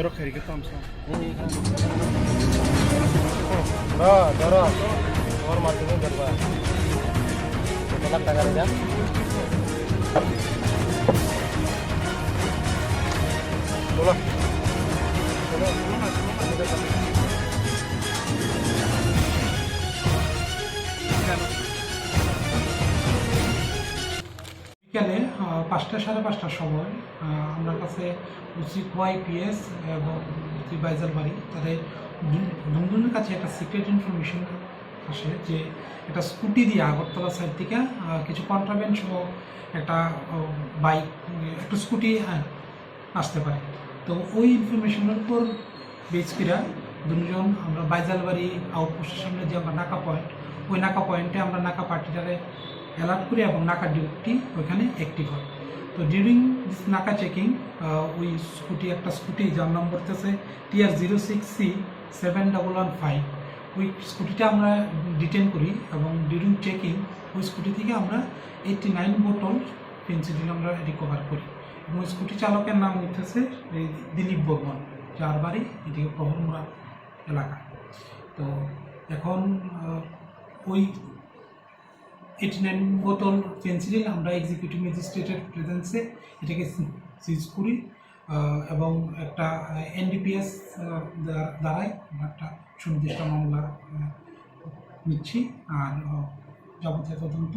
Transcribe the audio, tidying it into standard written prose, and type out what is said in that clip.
이렇게 이렇게 땀싸. ধরো তোমার মাধ্যমে ধরবা লাখ টাকা যা চলো বিকেলে 5টা সাড়ে 5টার সময় আমার কাছে ওয়াইপিএস এবং বাইজাল বাড়ি তাদের দুজনের কাছে একটা সিক্রেট ইনফরমেশন আসে যে একটা স্কুটি দিয়ে আগরতলা সাইড থেকে কিছু কন্ট্রাব্যান্ড সহ একটা বাইক একটা স্কুটি আসতে পারে। তো ওই ইনফরমেশনের উপর বেস করে দুজন আমরা বাইজালবাড়ি আউটপোস্টের সামনে যে আমরা নাকা পয়েন্ট ওই নাকা পয়েন্টে আমরা নাকা পার্টিটারে অ্যালার্ট করি এবং নাকা ডিউটি ওইখানে অ্যাক্টিভ হয়। তো ডিউরিং দিস নাকা চেকিং ওই একটা স্কুটি যার নম্বর হচ্ছে TR06C7115 ওই স্কুটিটা আমরা ডিটেন করি এবং ডিউরিং চেকিং ওই স্কুটি থেকে আমরা 89 বোতল ফেন্সিডিল আমরা রিকভার করি এবং ওই স্কুটি চালকের নাম হচ্ছে দিলীপ বর্মন, যার বাড়ি এদিকে প্রহরমুড়া এলাকা। তো এখন ওই 89 বোতল ফেন্সিডিল আমরা এক্সিকিউটিভ ম্যাজিস্ট্রেটের প্রেজেন্সে এটাকে সিজ করি এবং একটা NDPS দ্বারাই একটা সুনির্দিষ্ট মামলা নিচ্ছি আর যাবতীয় তদন্ত